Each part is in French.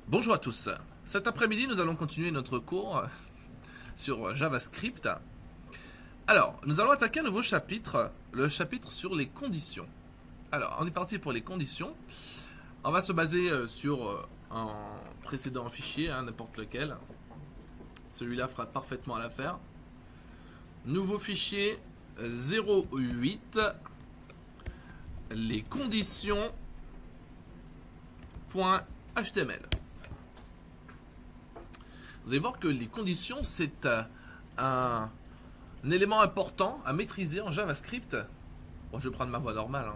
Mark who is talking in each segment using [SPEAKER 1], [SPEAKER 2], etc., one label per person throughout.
[SPEAKER 1] Bonjour à tous. Cet après-midi, nous allons continuer notre cours sur JavaScript. Alors, nous allons attaquer un nouveau chapitre, le chapitre sur les conditions. Alors, on est parti pour les conditions. On va se baser sur un précédent fichier, n'importe lequel. Celui-là fera parfaitement l'affaire. Nouveau fichier 08, les conditions.html. Vous allez voir que les conditions, c'est un élément important à maîtriser en JavaScript. Bon, je vais prendre ma voix normale.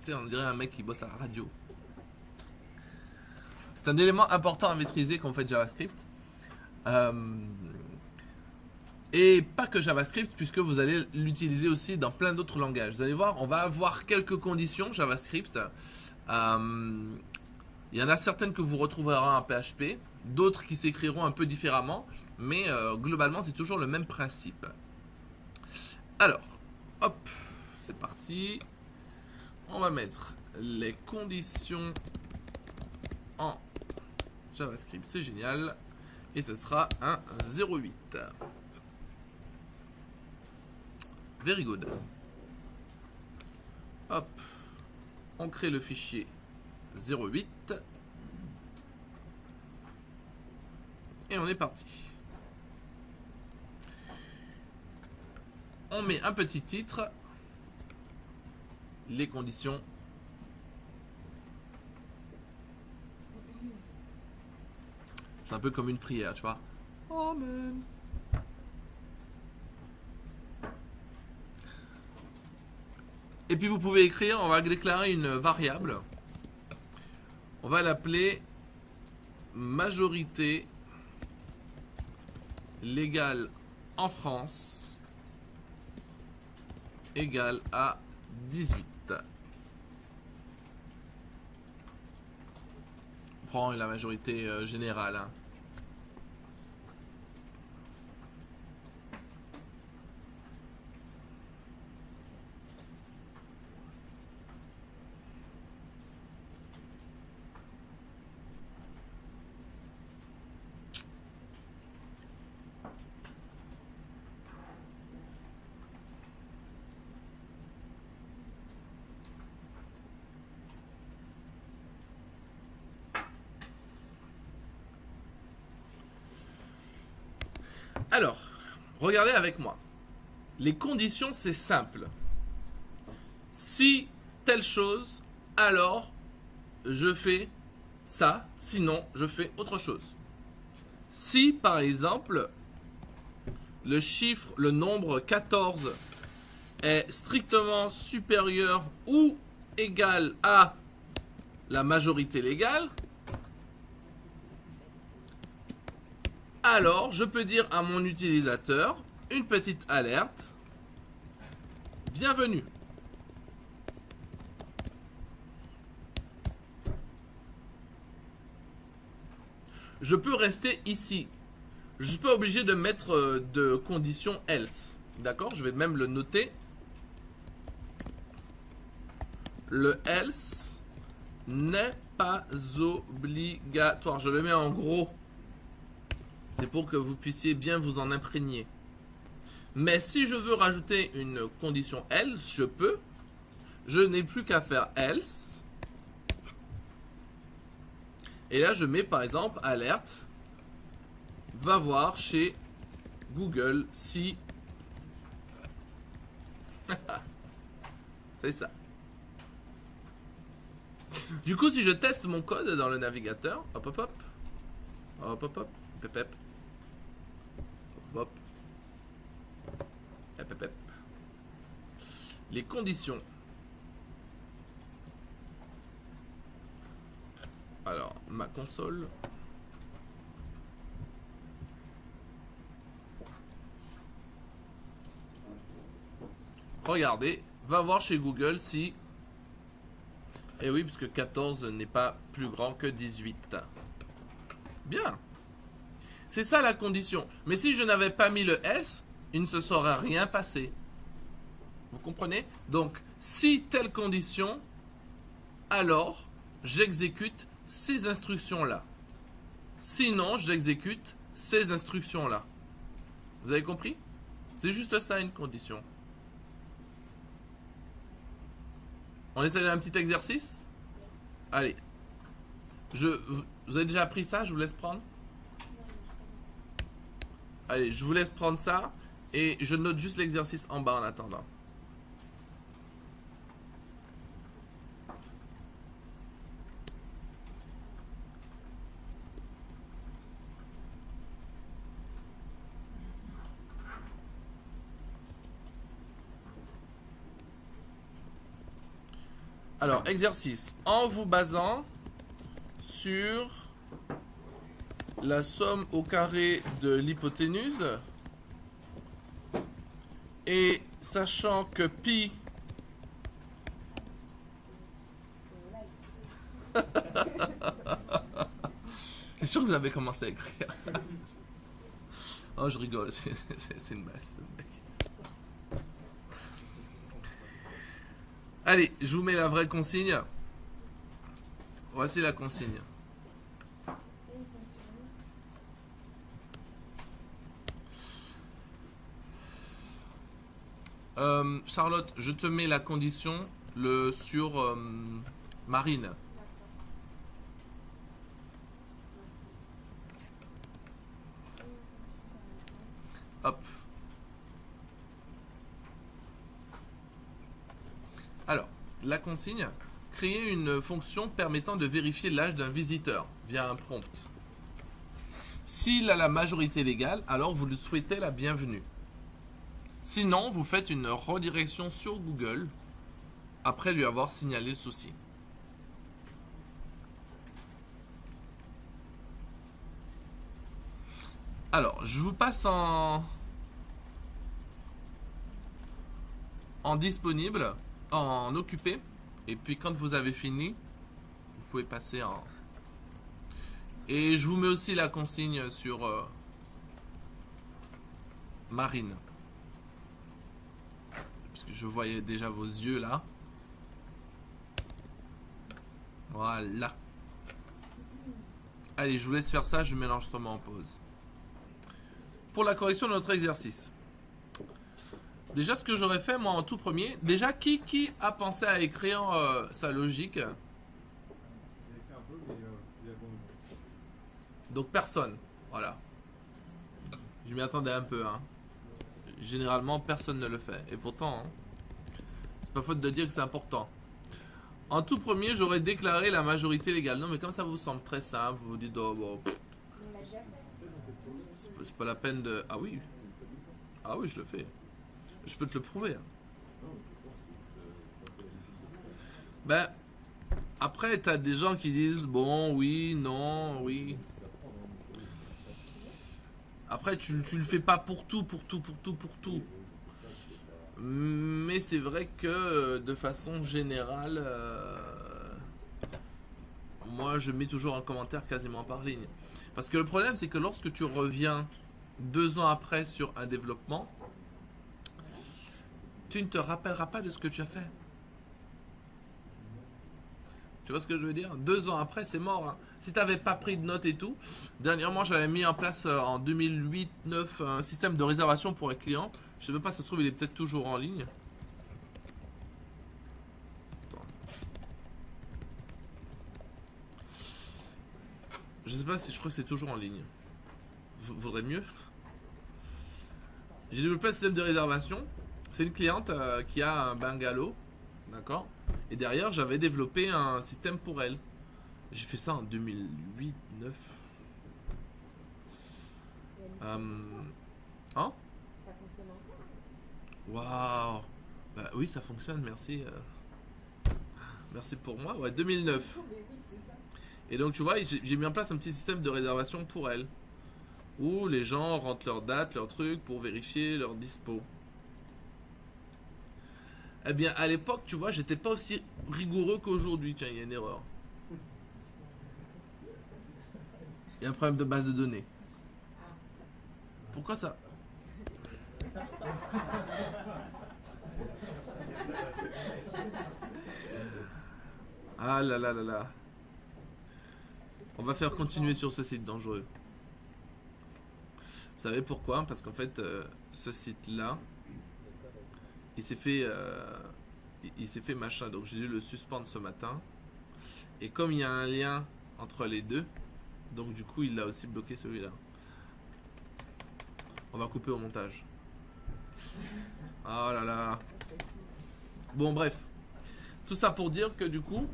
[SPEAKER 1] Tu sais, on dirait un mec qui bosse à la radio. C'est un élément important à maîtriser quand on fait JavaScript. Et pas que JavaScript, puisque vous allez l'utiliser aussi dans plein d'autres langages. Vous allez voir, on va avoir quelques conditions JavaScript. Il y en a certaines que vous retrouverez en PHP, d'autres qui s'écriront un peu différemment, mais globalement c'est toujours le même principe. Alors, hop, c'est parti. On va mettre les conditions en JavaScript, c'est génial. Et ce sera un 08. Very good. Hop, on crée le fichier 08. Et on est parti. On met un petit titre. Les conditions. C'est un peu comme une prière, tu vois. Amen. Et puis vous pouvez écrire, on va déclarer une variable. On va l'appeler majorité légale en France égale à 18. On prend la majorité générale. Alors, regardez avec moi. Les conditions, c'est simple. Si telle chose, alors je fais ça, sinon je fais autre chose. Si par exemple le nombre 14 est strictement supérieur ou égal à la majorité légale, alors je peux dire à mon utilisateur une petite alerte. Bienvenue. Je peux rester ici. Je suis pas obligé de mettre de condition else. D'accord? Je vais même le noter. Le else n'est pas obligatoire. Je le mets en gros. C'est pour que vous puissiez bien vous en imprégner. Mais si je veux rajouter une condition else, je peux. Je n'ai plus qu'à faire else. Et là, je mets par exemple alerte. Va voir chez Google si... C'est ça. Du coup, si je teste mon code dans le navigateur, hop hop hop, hop hop hop, pep pep, hop hop, hop hop, les conditions. Alors, ma console. Regardez, va voir chez Google si... Eh oui, puisque 14 n'est pas plus grand que 18. Bien. C'est ça la condition. Mais si je n'avais pas mis le else, il ne se serait rien passé. Vous comprenez? Donc, si telle condition, alors j'exécute ces instructions-là. Sinon, j'exécute ces instructions-là. Vous avez compris? C'est juste ça une condition. On essaie un petit exercice? Allez. Vous avez déjà appris ça? Je vous laisse prendre. Allez, je vous laisse prendre ça. Et je note juste l'exercice en bas en attendant. Alors, exercice. En vous basant sur la somme au carré de l'hypoténuse et sachant que pi c'est sûr que vous avez commencé à écrire. Oh, je rigole, c'est une basse. Allez, je vous mets la vraie consigne. Voici la consigne. Charlotte, je te mets la condition sur Marine. Hop. Alors, la consigne, créer une fonction permettant de vérifier l'âge d'un visiteur via un prompt. S'il a la majorité légale, alors vous lui souhaitez la bienvenue. Sinon, vous faites une redirection sur Google après lui avoir signalé le souci. Alors, je vous passe en disponible, en occupé. Et puis quand vous avez fini, vous pouvez passer en... Et je vous mets aussi la consigne sur Marine. Parce que je voyais déjà vos yeux là. Voilà. Allez, je vous laisse faire ça, je mets l'enregistrement en pause. Pour la correction de notre exercice. Déjà, ce que j'aurais fait, moi, en tout premier... Déjà, qui a pensé à écrire sa logique? Donc, personne. Voilà. Je m'y attendais un peu, hein. Généralement, personne ne le fait. Et pourtant, hein, c'est pas faute de dire que c'est important. En tout premier, j'aurais déclaré la majorité légale. Non, mais comme ça vous semble très simple, vous vous dites, oh, bon, c'est pas la peine de... Ah oui. Ah oui, je le fais. Je peux te le prouver. Ben, après, t'as des gens qui disent, bon, oui, non, oui. Après, tu le fais pas pour tout. Mais c'est vrai que, de façon générale, moi, je mets toujours un commentaire quasiment par ligne. Parce que le problème, c'est que lorsque tu reviens 2 ans après sur un développement, tu ne te rappelleras pas de ce que tu as fait. Tu vois ce que je veux dire? 2 ans après, c'est mort. Hein. Si tu n'avais pas pris de notes et tout, dernièrement, j'avais mis en place en 2008-2009 un système de réservation pour un client. Je sais même pas, ça se trouve, il est peut-être toujours en ligne. Attends. Je sais pas si je crois que c'est toujours en ligne. Vaudrait mieux. J'ai développé un système de réservation. C'est une cliente qui a un bungalow. D'accord? Et derrière, j'avais développé un système pour elle. J'ai fait ça en 2008, 2009. Hein? Ça fonctionne encore? Waouh! Bah oui, ça fonctionne, merci. Merci pour moi. Ouais, 2009. Et donc, tu vois, j'ai mis en place un petit système de réservation pour elle. Où les gens rentrent leur date, leur truc pour vérifier leur dispo. Eh bien, à l'époque, tu vois, j'étais pas aussi rigoureux qu'aujourd'hui. Tiens, il y a une erreur. Il y a un problème de base de données. Pourquoi ça? Ah là là là là. On va faire continuer sur ce site dangereux. Vous savez pourquoi? Parce qu'en fait, ce site-là, il s'est fait, machin. Donc j'ai dû le suspendre ce matin. Et comme il y a un lien entre les deux, donc du coup, il a aussi bloqué celui-là. On va couper au montage. Oh là là. Bon, bref. Tout ça pour dire que du coup,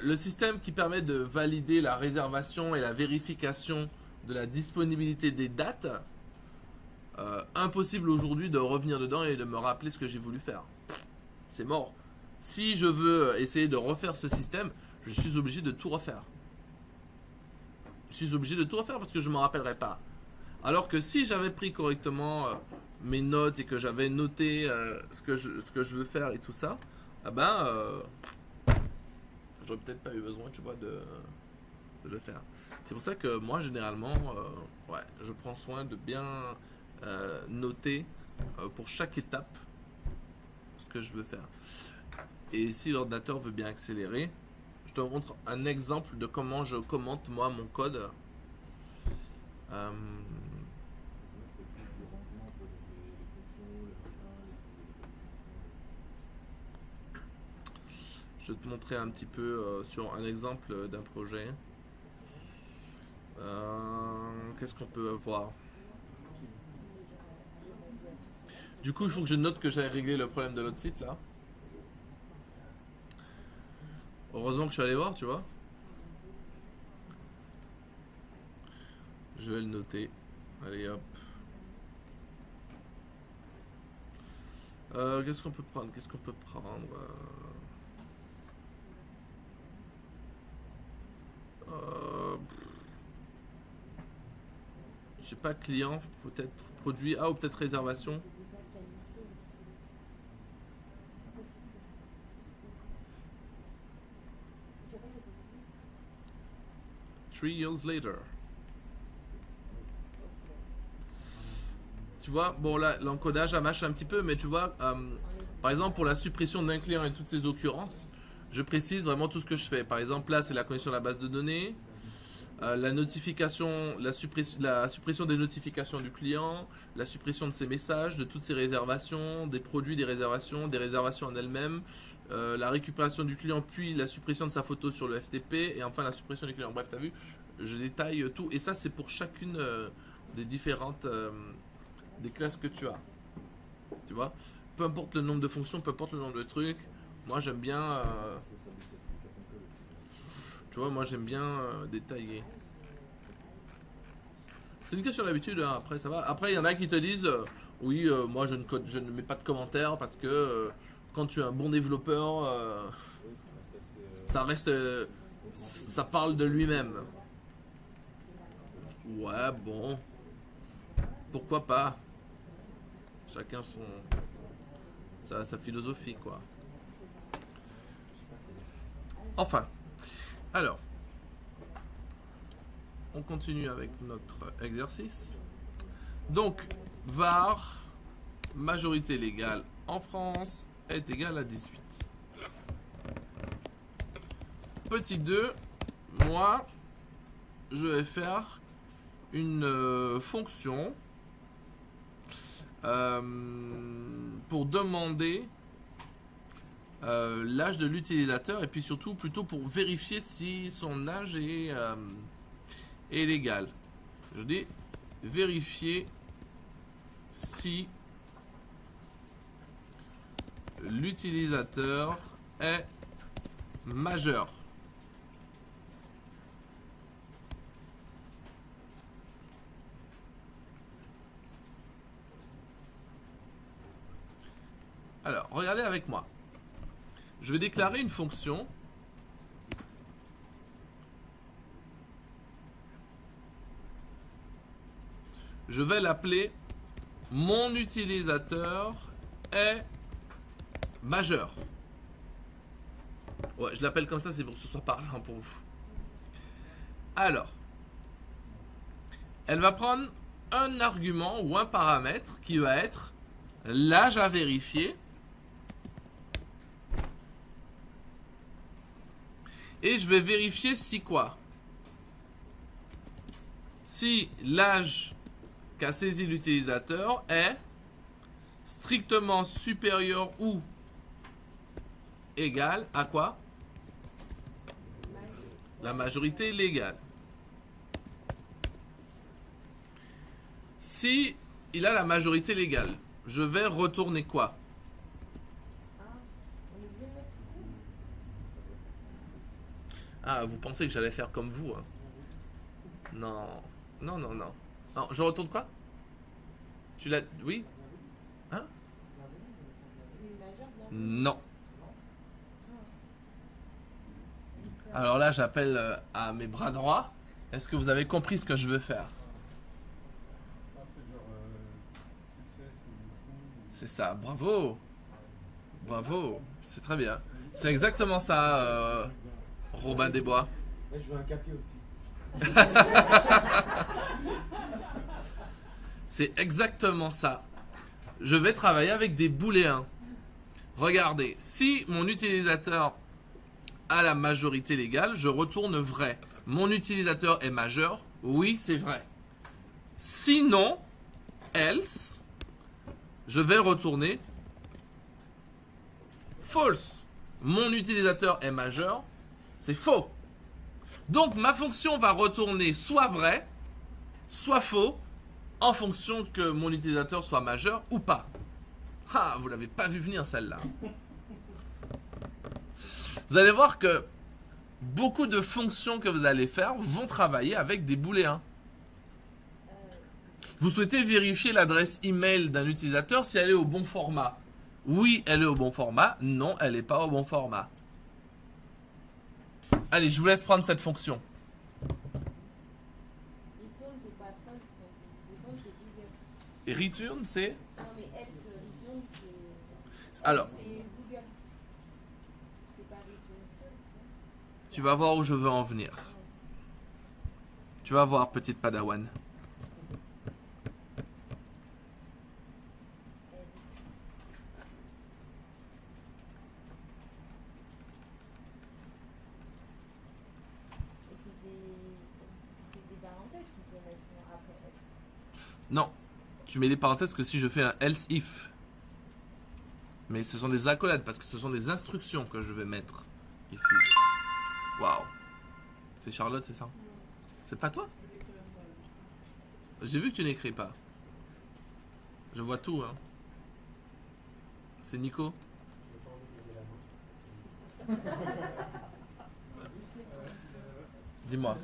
[SPEAKER 1] le système qui permet de valider la réservation et la vérification de la disponibilité des dates, impossible aujourd'hui de revenir dedans et de me rappeler ce que j'ai voulu faire. C'est mort. Si je veux essayer de refaire ce système, je suis obligé de tout refaire. Je suis obligé de tout refaire parce que je ne me rappellerai pas. Alors que si j'avais pris correctement mes notes et que j'avais noté ce que je veux faire et tout ça, j'aurais peut-être pas eu besoin, tu vois, de le faire. C'est pour ça que moi, généralement, ouais, je prends soin de bien noter pour chaque étape ce que je veux faire. Et si l'ordinateur veut bien accélérer, je te montre un exemple de comment je commente moi mon code. Je vais te montrer un petit peu sur un exemple d'un projet. Qu'est-ce qu'on peut avoir? Du coup, il faut que je note que j'ai réglé le problème de l'autre site là. Heureusement que je suis allé voir, tu vois. Je vais le noter. Allez hop. Qu'est-ce qu'on peut prendre? Je sais pas, client, peut-être produit, ou peut-être réservation. Three years later. Tu vois, bon là, l'encodage a mâché un petit peu, mais tu vois, par exemple, pour la suppression d'un client et toutes ces occurrences, je précise vraiment tout ce que je fais. Par exemple, là, c'est la connexion à la base de données, la notification, la suppression des notifications du client, la suppression de ses messages, de toutes ses réservations, des produits des réservations en elles-mêmes, la récupération du client, puis la suppression de sa photo sur le FTP, et enfin la suppression du client. Bref, t'as vu, je détaille tout, et ça, c'est pour chacune des différentes des classes que tu as. Tu vois, peu importe le nombre de fonctions, peu importe le nombre de trucs, moi j'aime bien tu vois, moi j'aime bien détailler. C'est une question d'habitude, hein. Après ça va. Après il y en a qui te disent oui, moi je ne mets pas de commentaires parce que quand tu es un bon développeur, ça reste, ça parle de lui-même. Ouais, bon, pourquoi pas. Chacun sa philosophie, quoi. Enfin, alors, on continue avec notre exercice. Donc, var, majorité légale en France, est égale à 18. Petit 2, moi, je vais faire une fonction pour demander l'âge de l'utilisateur et puis surtout plutôt pour vérifier si son âge est légal. Je dis vérifier si l'utilisateur est majeur. Alors, regardez avec moi. Je vais déclarer une fonction. Je vais l'appeler mon utilisateur est majeur. Ouais, je l'appelle comme ça, c'est pour que ce soit parlant pour vous. Alors, elle va prendre un argument ou un paramètre qui va être l'âge à vérifier. Et je vais vérifier si quoi? si l'âge qu'a saisi l'utilisateur est strictement supérieur ou égal à quoi? La majorité légale. Si il a la majorité légale, je vais retourner quoi? Ah, vous pensez que j'allais faire comme vous, hein? Non. Non, non, non. Non, je retourne quoi? Tu l'as... Oui? Hein? Non. Alors là, j'appelle à mes bras droits. Est-ce que vous avez compris ce que je veux faire? C'est ça, bravo. Bravo, c'est très bien. C'est exactement ça, Robin des Bois.
[SPEAKER 2] Je veux un café aussi.
[SPEAKER 1] C'est exactement ça. Je vais travailler avec des booléens. Regardez, si mon utilisateur a la majorité légale, je retourne vrai. Mon utilisateur est majeur, oui, c'est vrai. Sinon, else, je vais retourner false. Mon utilisateur est majeur, c'est faux. Donc ma fonction va retourner soit vrai, soit faux, en fonction que mon utilisateur soit majeur ou pas. Ah, vous l'avez pas vu venir celle-là. Vous allez voir que beaucoup de fonctions que vous allez faire vont travailler avec des booléens. Vous souhaitez vérifier l'adresse email d'un utilisateur si elle est au bon format. Oui, elle est au bon format. Non, elle n'est pas au bon format. Allez, je vous laisse prendre cette fonction. Et return, c'est...
[SPEAKER 3] Non, mais else, return, c'est...
[SPEAKER 1] Alors,
[SPEAKER 3] C'est Google. C'est pas return false.
[SPEAKER 1] tu vas voir où je veux en venir. Tu vas voir, petite padawan.
[SPEAKER 3] C'est des parenthèses qu'il faut mettre après else.
[SPEAKER 1] Non, tu mets les parenthèses que si je fais un else if. Mais ce sont des accolades parce que ce sont des instructions que je vais mettre ici. Waouh. C'est Charlotte, c'est ça? C'est pas toi? J'ai vu que tu n'écris pas. Je vois tout, hein. C'est Nico? Dis-moi.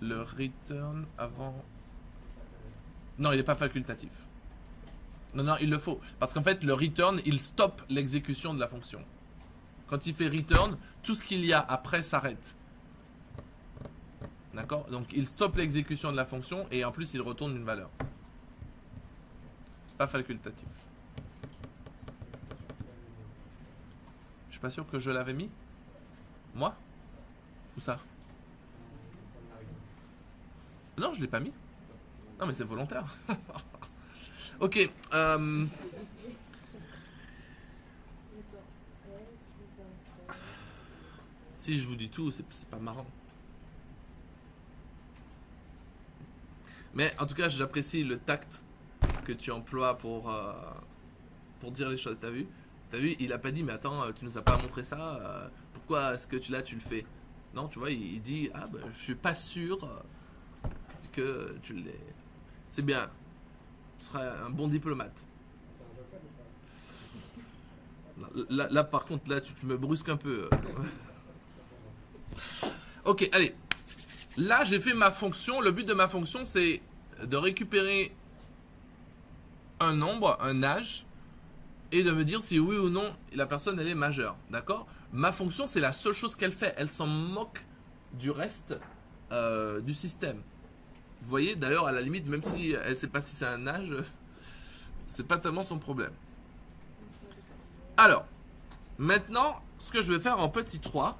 [SPEAKER 1] Le return avant... Non, il n'est pas facultatif. Non, non, il le faut. Parce qu'en fait, le return, il stoppe l'exécution de la fonction. Quand il fait return, tout ce qu'il y a après s'arrête. D'accord? Donc, il stoppe l'exécution de la fonction et en plus, il retourne une valeur. Pas facultatif. Je suis pas sûr que je l'avais mis. Moi? Où ça? Non, je l'ai pas mis. Non, mais c'est volontaire. Ok. Si je vous dis tout, c'est pas marrant. Mais en tout cas, j'apprécie le tact que tu emploies pour dire les choses. T'as vu? T'as vu? Il a pas dit, mais attends, tu nous as pas montré ça. Pourquoi est-ce que tu tu le fais? Non, tu vois, il dit, ah ben, je suis pas sûr que tu l'aies. C'est bien. Tu seras un bon diplomate. Là, par contre, là, tu me brusques un peu. Ok, allez. Là, j'ai fait ma fonction. Le but de ma fonction, c'est de récupérer un nombre, un âge, et de me dire si oui ou non la personne, elle est majeure. D'accord? Ma fonction, c'est la seule chose qu'elle fait. Elle s'en moque du reste du système. Vous voyez, d'ailleurs, à la limite, même si elle ne sait pas si c'est un âge, c'est pas tellement son problème. Alors, maintenant, ce que je vais faire en petit 3,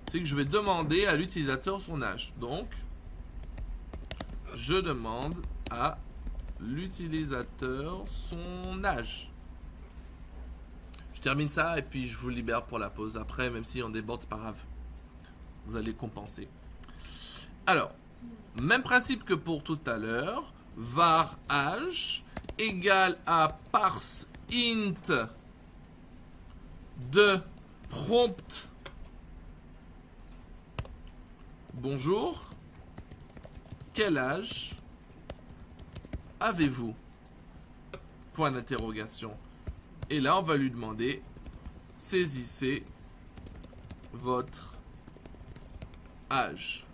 [SPEAKER 1] c'est que je vais demander à l'utilisateur son âge. Donc, je demande à l'utilisateur son âge. Je Je termine ça et puis je vous libère pour la pause. Après, même si on déborde, c'est pas grave. Vous allez compenser. Alors, même principe que pour tout à l'heure. Var âge égale à parse int de prompt bonjour. Quel âge avez-vous? Point d'interrogation. Et là, on va lui demander, saisissez votre âge.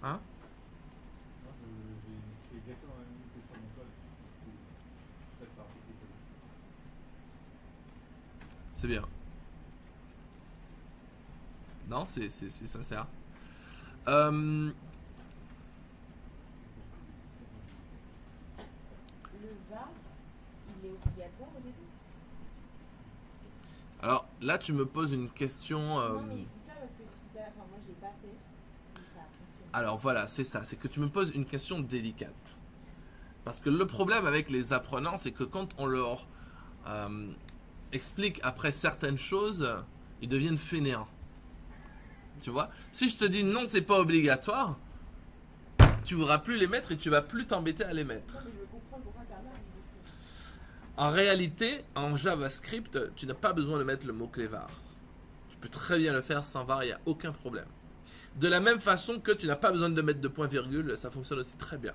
[SPEAKER 1] Hein?
[SPEAKER 2] J'ai exactement la même question mon code. Peut-être pas.
[SPEAKER 1] C'est bien. Non, c'est sincère.
[SPEAKER 3] Le VAR, il est obligatoire au début.
[SPEAKER 1] Alors là, tu me poses une question.
[SPEAKER 3] Non, mais je dis ça parce que tout à l'heure, enfin, moi, je l'ai pas fait. Mais ça a fonctionné.
[SPEAKER 1] Alors voilà, c'est ça. C'est que tu me poses une question délicate. Parce que le problème avec les apprenants, c'est que quand on leur explique après certaines choses, ils deviennent fainéants. Tu vois? Si je te dis non, c'est pas obligatoire, tu voudras plus les mettre et tu vas plus t'embêter à les mettre.
[SPEAKER 3] Non, mais je comprends pourquoi ça marche. Du coup.
[SPEAKER 1] En réalité, en JavaScript, tu n'as pas besoin de mettre le mot-clé var. Tu peux très bien le faire sans var, il n'y a aucun problème. De la même façon que tu n'as pas besoin de mettre de point-virgule, ça fonctionne aussi très bien.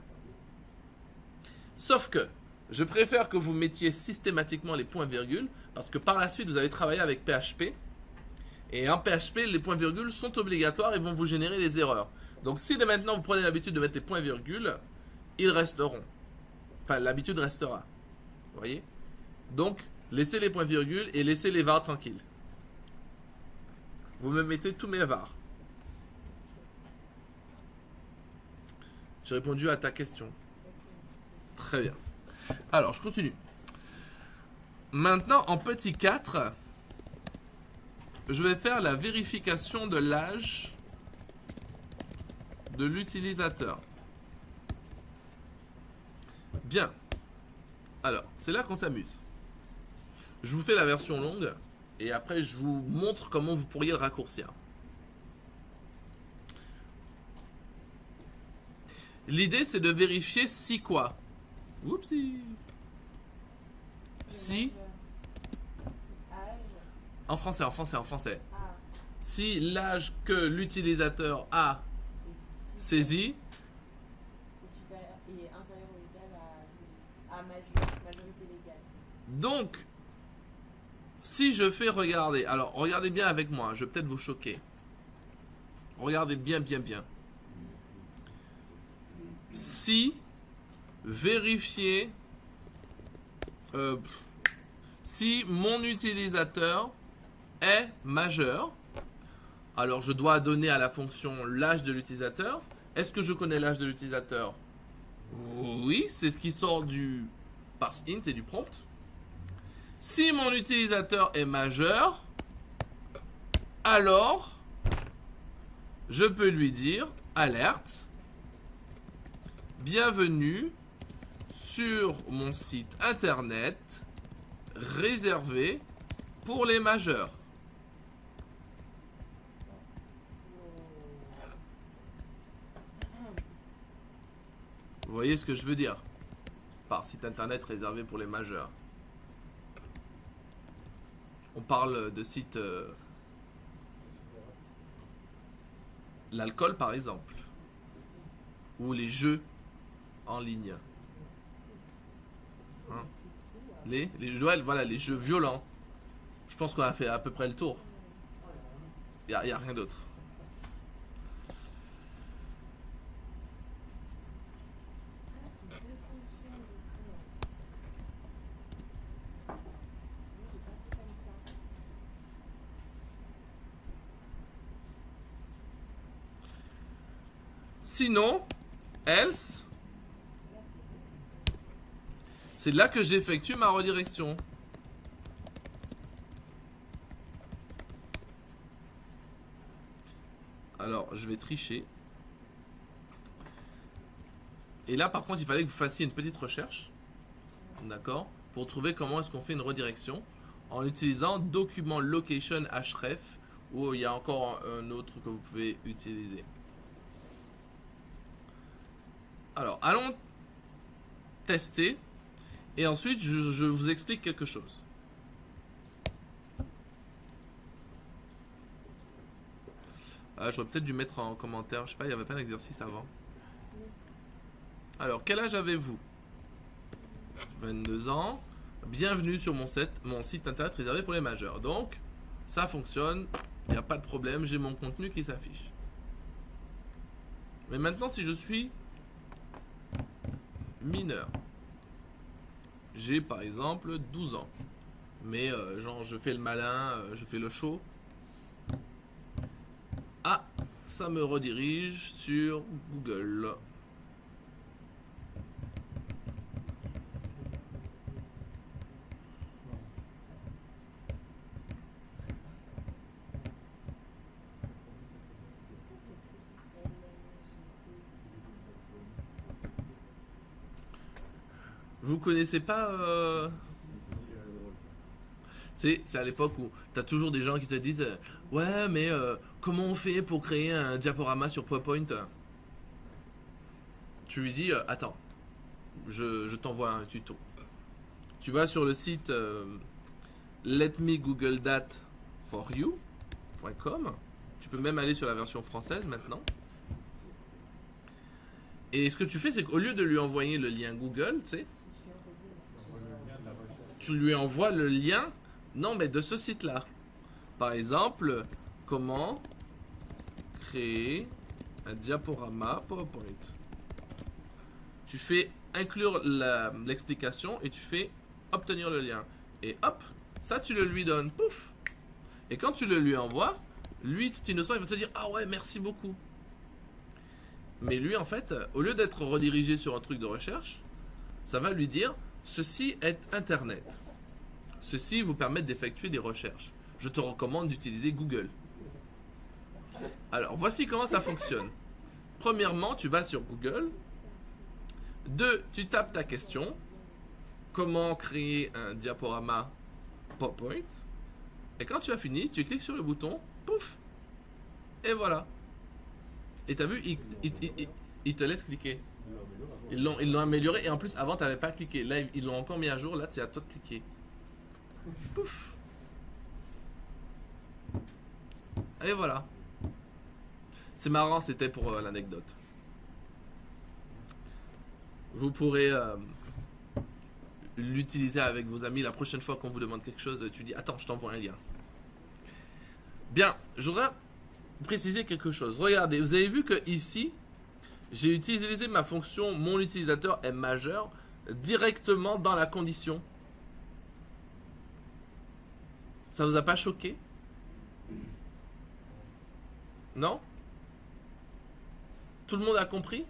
[SPEAKER 1] Sauf que, je préfère que vous mettiez systématiquement les points-virgules, parce que par la suite, vous allez travailler avec PHP. Et en PHP, les points-virgules sont obligatoires et vont vous générer des erreurs. Donc si dès maintenant vous prenez l'habitude de mettre les points-virgules, ils resteront. Enfin, l'habitude restera. Vous voyez? Donc, laissez les points-virgules et laissez les vars tranquilles. Vous me mettez tous mes vars. J'ai répondu à ta question. Très bien. Alors, je continue. Maintenant, en petit 4, je vais faire la vérification de l'âge de l'utilisateur. Bien. Alors, c'est là qu'on s'amuse. Je vous fais la version longue et après je vous montre comment vous pourriez le raccourcir. L'idée c'est de vérifier si quoi. Oupsie. Si.
[SPEAKER 3] Âge.
[SPEAKER 1] En français, en français, en français.
[SPEAKER 3] A.
[SPEAKER 1] Si l'âge que l'utilisateur a saisi
[SPEAKER 3] Est supérieur et inférieur ou égal à majorité légale.
[SPEAKER 1] Donc, si je fais regarder, alors regardez bien avec moi, je vais peut-être vous choquer. Regardez bien, bien, bien. Si vérifier, si mon utilisateur est majeur, alors je dois donner à la fonction l'âge de l'utilisateur. Est-ce que je connais l'âge de l'utilisateur? Oui, c'est ce qui sort du parse int et du prompt. Si mon utilisateur est majeur, alors je peux lui dire alerte, bienvenue sur mon site internet réservé pour les majeurs. Vous voyez ce que je veux dire par site internet réservé pour les majeurs? On parle de sites... l'alcool par exemple. Ou les jeux en ligne. Hein? Les jeux, voilà, les jeux violents. Je pense qu'on a fait à peu près le tour. Il n'y a rien d'autre. Sinon, else, c'est là que j'effectue ma redirection. Alors, je vais tricher. Et là, par contre, il fallait que vous fassiez une petite recherche. D'accord? pour trouver comment est-ce qu'on fait une redirection en utilisant document location href où il y a encore un autre que vous pouvez utiliser. Alors, allons tester et ensuite je vous explique quelque chose. J'aurais peut-être dû mettre en commentaire, je sais pas, il n'y avait pas d'exercice avant. Alors, quel âge avez-vous? 22 ans. Bienvenue sur mon site internet réservé pour les majeurs. Donc, ça fonctionne, il n'y a pas de problème, j'ai mon contenu qui s'affiche. Mais maintenant, si je suis mineur, j'ai par exemple 12 ans, mais genre je fais le malin, je fais le show. Ah, ça me redirige sur Google. Vous connaissez pas c'est à l'époque où t'as toujours des gens qui te disent ouais mais comment on fait pour créer un diaporama sur PowerPoint? Tu lui dis attends, je t'envoie un tuto. Tu vas sur le site letmegooglethat4you.com. Tu peux même aller sur la version française maintenant. Et ce que tu fais, c'est qu'au lieu de lui envoyer le lien Google, tu sais, tu lui envoies le lien, non mais de ce site-là. Par exemple, comment créer un diaporama PowerPoint. Tu fais inclure l'explication et tu fais obtenir le lien. Et hop, ça tu le lui donnes, pouf. Et quand tu le lui envoies, lui tout innocent, il va te dire ah ouais merci beaucoup. Mais lui en fait, au lieu d'être redirigé sur un truc de recherche, ça va lui dire ceci est Internet. Ceci vous permet d'effectuer des recherches. Je te recommande d'utiliser Google. Alors, voici comment ça fonctionne. Premièrement, tu vas sur Google. 2, tu tapes ta question. Comment créer un diaporama PowerPoint. Et quand tu as fini, tu cliques sur le bouton. Pouf. Et voilà. Et tu as vu, il te laisse cliquer. Ils l'ont amélioré. Et en plus, avant, tu n'avais pas cliqué. Là, ils l'ont encore mis à jour. Là, c'est à toi de cliquer. Pouf. Et voilà. C'est marrant, c'était pour l'anecdote. Vous pourrez l'utiliser avec vos amis la prochaine fois qu'on vous demande quelque chose. Tu dis, attends, je t'envoie un lien. Bien, je voudrais préciser quelque chose. Regardez, vous avez vu que ici, j'ai utilisé ma fonction mon utilisateur est majeur directement dans la condition. Ça vous a pas choqué? Non? Tout le monde a compris?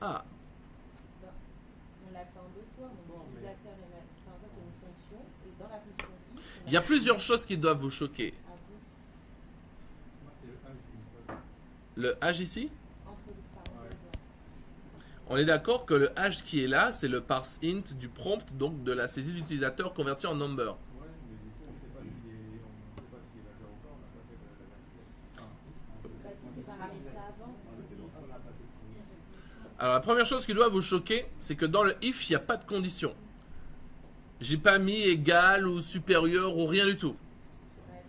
[SPEAKER 1] Ah,
[SPEAKER 3] On l'a fait en deux fois. Mon utilisateur est enfin, ça c'est une fonction. Et dans la fonction if,
[SPEAKER 1] il y a plusieurs choses qui doivent vous choquer.
[SPEAKER 3] un peu
[SPEAKER 2] Moi, c'est le H qui me choque.
[SPEAKER 1] Le H ici,
[SPEAKER 3] entre les parenthèses.
[SPEAKER 1] on est d'accord que le H qui est là, c'est le parse int du prompt, donc de la saisie d'utilisateur converti en number.
[SPEAKER 2] Ouais, mais du coup, on ne sait pas s'il est majeur ou pas, on n'a pas fait de la vérification.
[SPEAKER 3] Bah, si c'est paramétré avant.
[SPEAKER 2] On n'a pas fait de
[SPEAKER 1] Alors la première chose qui doit vous choquer, c'est que dans le if, il n'y a pas de condition. J'ai pas mis égal ou supérieur ou rien du tout.
[SPEAKER 3] Ouais,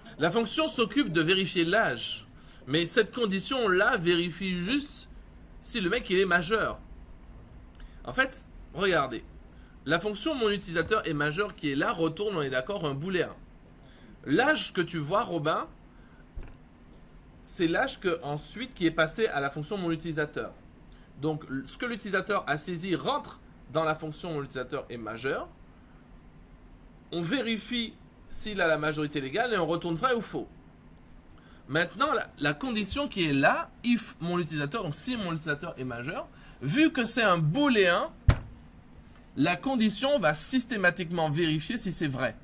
[SPEAKER 3] c'est
[SPEAKER 1] La fonction s'occupe de vérifier l'âge. Mais cette condition-là vérifie juste si le mec il est majeur. En fait, regardez. La fonction mon utilisateur est majeur qui est là retourne, on est d'accord, un booléen. L'âge que tu vois, Robin, c'est l'âge ensuite qui est passé à la fonction mon utilisateur. Donc, ce que l'utilisateur a saisi rentre dans la fonction mon utilisateur est majeur. On vérifie s'il a la majorité légale et on retourne vrai ou faux. Maintenant, la condition qui est là, if mon utilisateur, donc si mon utilisateur est majeur, vu que c'est un booléen, la condition va systématiquement vérifier si c'est vrai.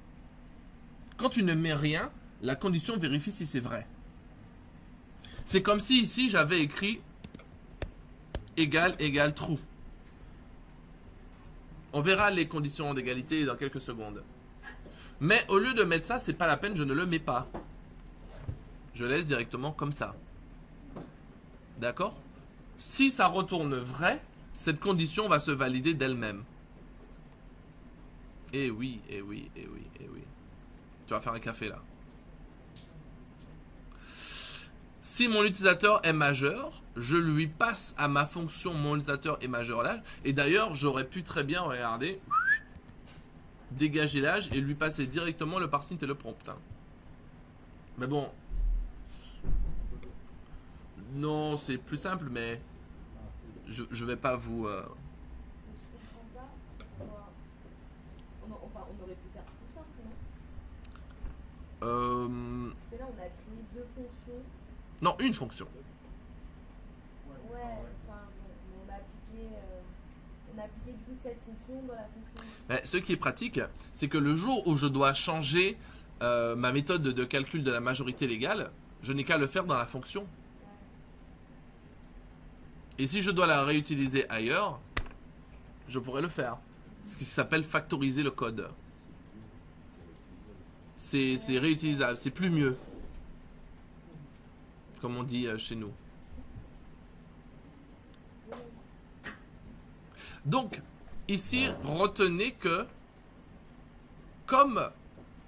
[SPEAKER 1] Quand tu ne mets rien, la condition vérifie si c'est vrai. C'est comme si ici j'avais écrit égale true. On verra les conditions d'égalité dans quelques secondes. Mais au lieu de mettre ça, c'est pas la peine, je ne le mets pas. Je laisse directement comme ça. D'accord? Si ça retourne vrai, cette condition va se valider d'elle-même. Eh oui, eh oui, eh oui, eh oui. Tu vas faire un café là. Si mon utilisateur est majeur, je lui passe à ma fonction mon utilisateur est majeur l'âge. Et d'ailleurs, j'aurais pu très bien, regarder, dégager l'âge et lui passer directement le parsing et le prompt. Hein. Mais bon. Non, c'est plus simple, mais je vais pas vous...
[SPEAKER 3] Je comprends pas. Enfin, on aurait pu faire plus simple, non? Parce que là, on a créé deux fonctions.
[SPEAKER 1] Non, une fonction.
[SPEAKER 3] Ouais, enfin, bon, on a appliqué du coup cette fonction dans la fonction.
[SPEAKER 1] Mais ce qui est pratique, c'est que le jour où je dois changer ma méthode de calcul de la majorité légale, je n'ai qu'à le faire dans la fonction. Et si je dois la réutiliser ailleurs, je pourrais le faire. Ce qui s'appelle factoriser le code. C'est réutilisable, c'est plus mieux. Comme on dit chez nous. Donc, ici, retenez que comme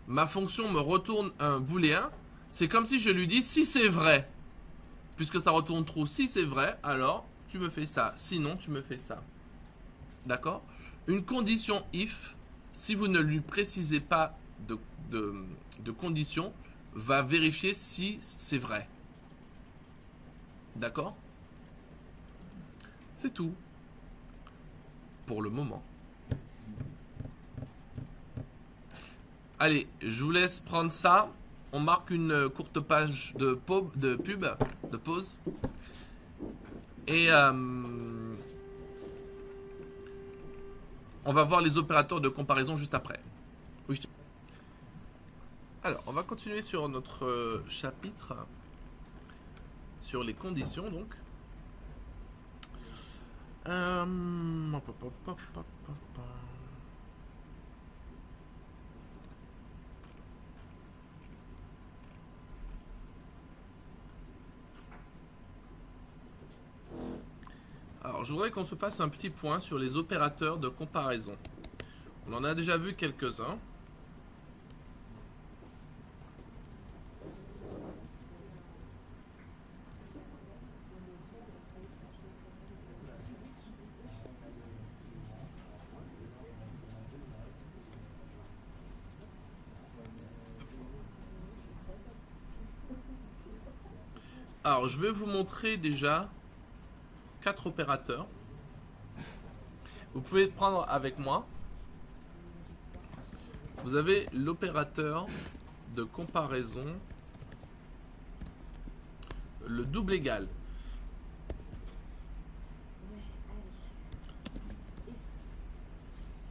[SPEAKER 1] ma fonction me retourne un booléen, c'est comme si je lui dis si c'est vrai. Puisque ça retourne true, si c'est vrai, alors tu me fais ça. Sinon, tu me fais ça. D'accord? Une condition if, si vous ne lui précisez pas de condition, va vérifier si c'est vrai. D'accord? C'est tout. Pour le moment. Allez, je vous laisse prendre ça. On marque une courte page de pause. Et on va voir les opérateurs de comparaison juste après. Oui, Alors, on va continuer sur notre chapitre. Sur les conditions, donc. Alors, je voudrais qu'on se fasse un petit point sur les opérateurs de comparaison. On en a déjà vu quelques-uns. Alors, je vais vous montrer déjà 4 opérateurs. Vous pouvez prendre avec moi. Vous avez l'opérateur de comparaison, le double égal.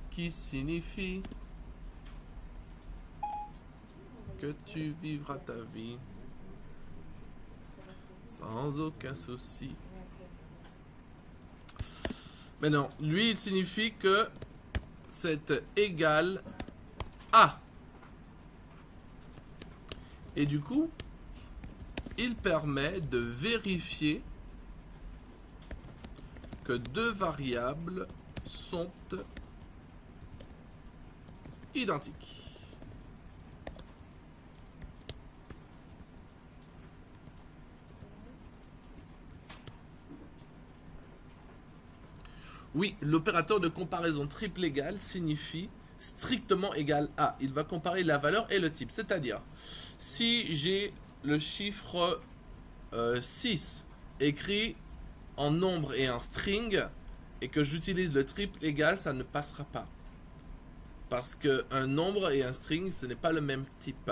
[SPEAKER 1] Qui signifie que tu vivras ta vie sans aucun souci. Mais non, lui, il signifie que c'est égal à. Et du coup, il permet de vérifier que deux variables sont identiques. Oui, l'opérateur de comparaison triple égal signifie strictement égal à. Il va comparer la valeur et le type. C'est-à-dire, si j'ai le chiffre 6 écrit en nombre et en string, et que j'utilise le triple égal, ça ne passera pas. Parce qu'un nombre et un string, ce n'est pas le même type.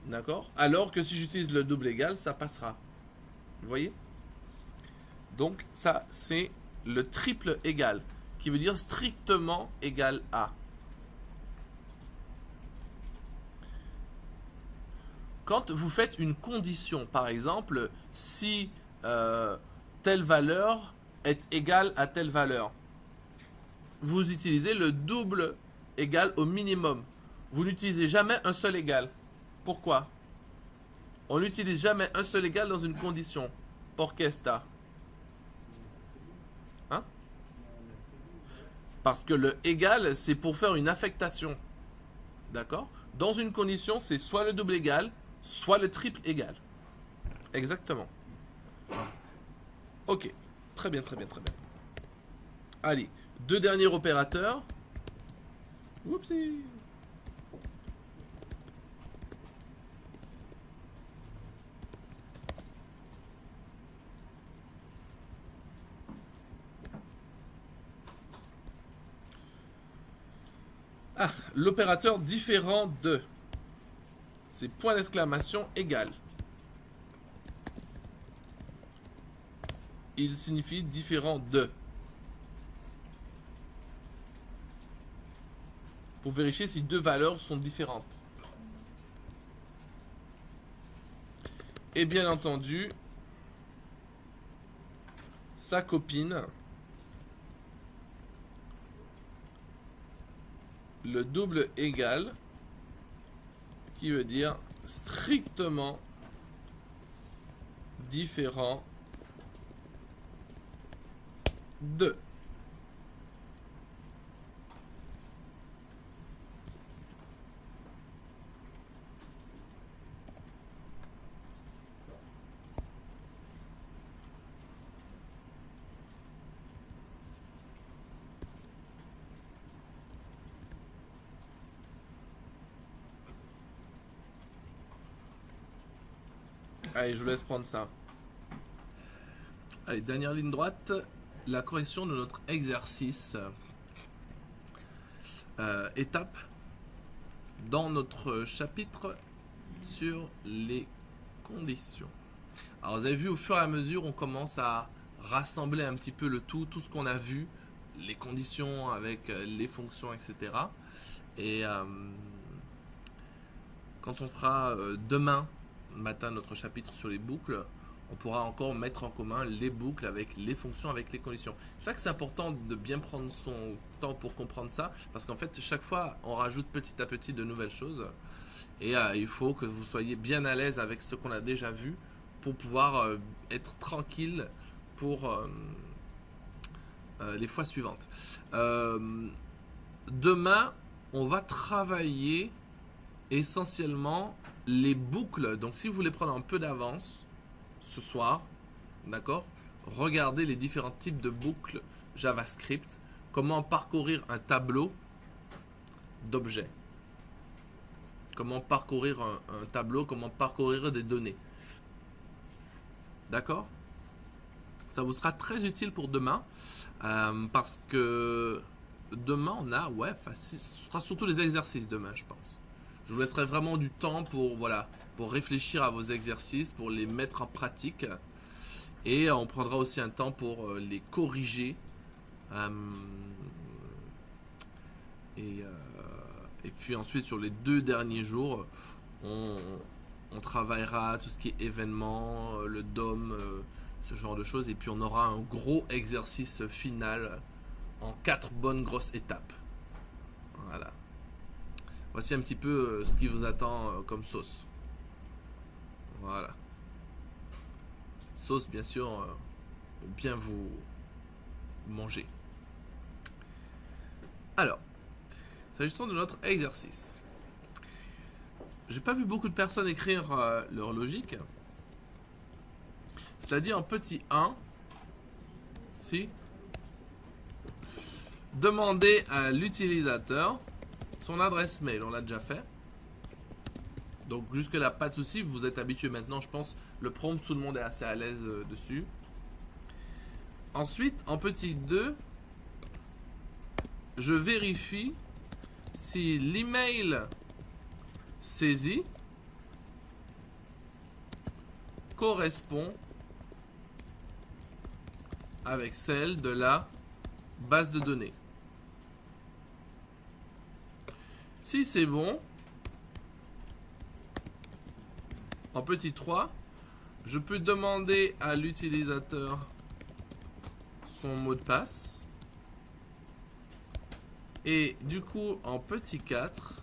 [SPEAKER 1] D'accord? Alors que si j'utilise le double égal, ça passera. Vous voyez? Donc, ça, c'est le triple égal, qui veut dire strictement égal à. Quand vous faites une condition, par exemple, si telle valeur est égale à telle valeur. Vous utilisez le double égal au minimum. Vous n'utilisez jamais un seul égal. Pourquoi? On n'utilise jamais un seul égal dans une condition. Por qué está? Hein? Parce que le égal, c'est pour faire une affectation. D'accord? Dans une condition, c'est soit le double égal, soit le triple égal. Exactement. Ok. Très bien, très bien, très bien. Allez, deux derniers opérateurs. Oupsie. Ah, l'opérateur différent de. C'est point d'exclamation égal. Il signifie différent de. Pour vérifier si deux valeurs sont différentes. Et bien entendu, sa copine, le double égal, qui veut dire strictement différent de. Allez, je vous laisse prendre ça. Allez, dernière ligne droite, la correction de notre exercice. Étape dans notre chapitre sur les conditions. Alors, vous avez vu, au fur et à mesure, on commence à rassembler un petit peu le tout ce qu'on a vu, les conditions avec les fonctions, etc. Et quand on fera demain matin notre chapitre sur les boucles, on pourra encore mettre en commun les boucles avec les fonctions, avec les conditions. C'est ça que c'est important de bien prendre son temps pour comprendre ça, parce qu'en fait, chaque fois, on rajoute petit à petit de nouvelles choses. Et il faut que vous soyez bien à l'aise avec ce qu'on a déjà vu pour pouvoir être tranquille pour les fois suivantes. Demain, on va travailler essentiellement les boucles. Donc si vous voulez prendre un peu d'avance ce soir, d'accord, regardez les différents types de boucles JavaScript, comment parcourir un tableau d'objets, comment parcourir un tableau, comment parcourir des données. D'accord? Ça vous sera très utile pour demain, parce que demain on a, ce sera surtout les exercices demain, je pense. Je vous laisserai vraiment du temps pour, pour réfléchir à vos exercices, pour les mettre en pratique. Et on prendra aussi un temps pour les corriger. Et puis ensuite, sur les 2 derniers jours, on travaillera tout ce qui est événements, le DOM, ce genre de choses. Et puis on aura un gros exercice final en 4 bonnes grosses étapes. Voilà. Voici un petit peu ce qui vous attend comme sauce. Voilà. Sauce, bien sûr, pour bien vous manger. Alors, s'agissant de notre exercice. J'ai pas vu beaucoup de personnes écrire leur logique. Cela dit en petit 1, si, demandez à l'utilisateur son adresse mail, on l'a déjà fait. Donc jusque là, pas de souci, vous êtes habitué maintenant, je pense. Le prompt, tout le monde est assez à l'aise dessus. Ensuite, en petit 2, je vérifie si l'email saisi correspond avec celle de la base de données. Si c'est bon, en petit 3, je peux demander à l'utilisateur son mot de passe. Et du coup, en petit 4,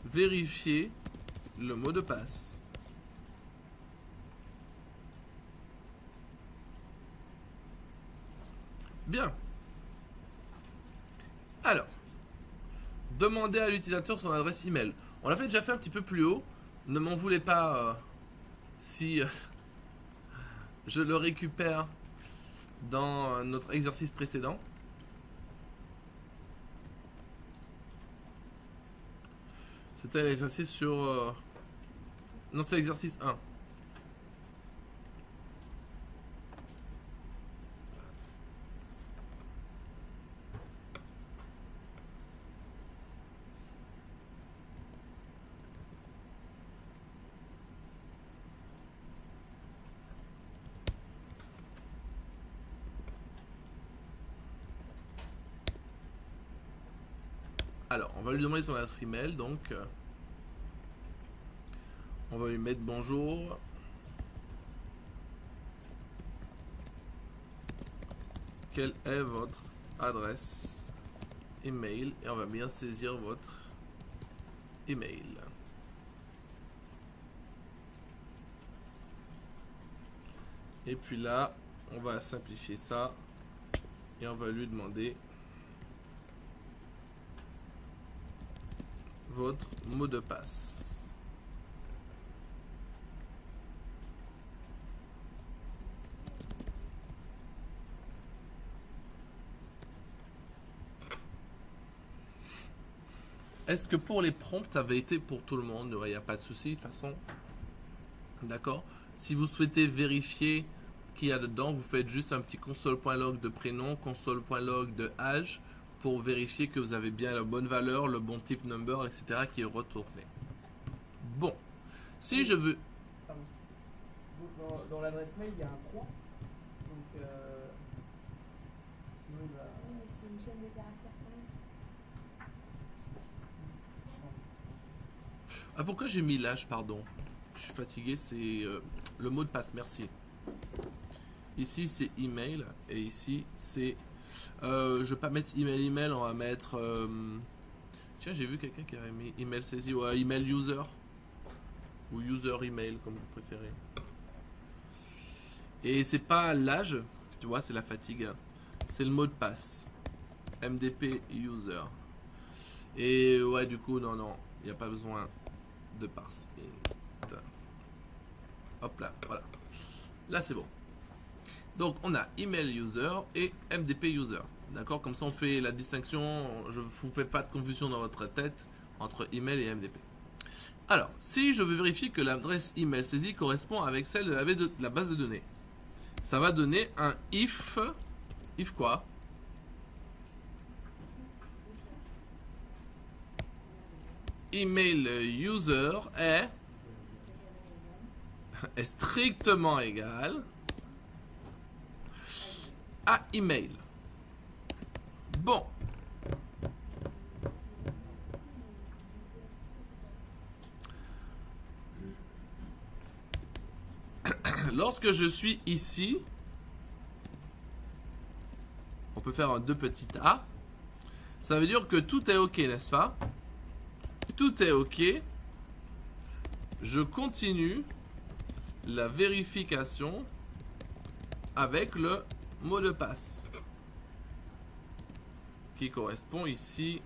[SPEAKER 1] vérifier le mot de passe. Bien. Alors, demander à l'utilisateur son adresse email. On l'a déjà fait un petit peu plus haut. Ne m'en voulez pas si je le récupère dans notre exercice précédent. C'était l'exercice sur... Non, c'est l'exercice 1. Alors, on va lui demander son adresse email, donc on va lui mettre bonjour. Quelle est votre adresse email? Et on va bien saisir votre email. Et puis là, on va simplifier ça et on va lui demander votre mot de passe. Est-ce que pour les prompts, ça avait été pour tout le monde? Il n'y a pas de souci de toute façon. D'accord. Si vous souhaitez vérifier qu'il y a dedans, vous faites juste un petit console.log de prénom, console.log de âge, pour vérifier que vous avez bien la bonne valeur, le bon type number, etc. qui est retourné. Bon, si je veux...
[SPEAKER 4] Pardon. Dans l'adresse mail, il y a un 3. Donc, sinon, il va...
[SPEAKER 3] Oui, mais c'est une chaîne de caractères quand même.
[SPEAKER 1] Ah, pourquoi j'ai mis l'âge, pardon? Je suis fatigué, c'est le mot de passe, merci. Ici, c'est email, et ici, c'est... je vais pas mettre email, on va mettre... Tiens, j'ai vu quelqu'un qui avait mis email saisi ou email user. Ou user email, comme vous préférez. Et c'est pas l'âge, tu vois, c'est la fatigue. C'est le mot de passe. MDP user. Et ouais, du coup, non, il n'y a pas besoin de parse. Hop là, voilà. Là, c'est bon. Donc, on a email user et MDP user. D'accord? Comme ça, on fait la distinction. Je ne vous fais pas de confusion dans votre tête entre email et MDP. Alors, si je veux vérifier que l'adresse email saisie correspond avec celle de la base de données, ça va donner un if. If quoi? Email user est strictement égal à email. Bon. Lorsque je suis ici, on peut faire un 2 petits a. Ça veut dire que tout est OK, n'est-ce pas? Tout est OK. Je continue la vérification avec le mot de passe qui correspond ici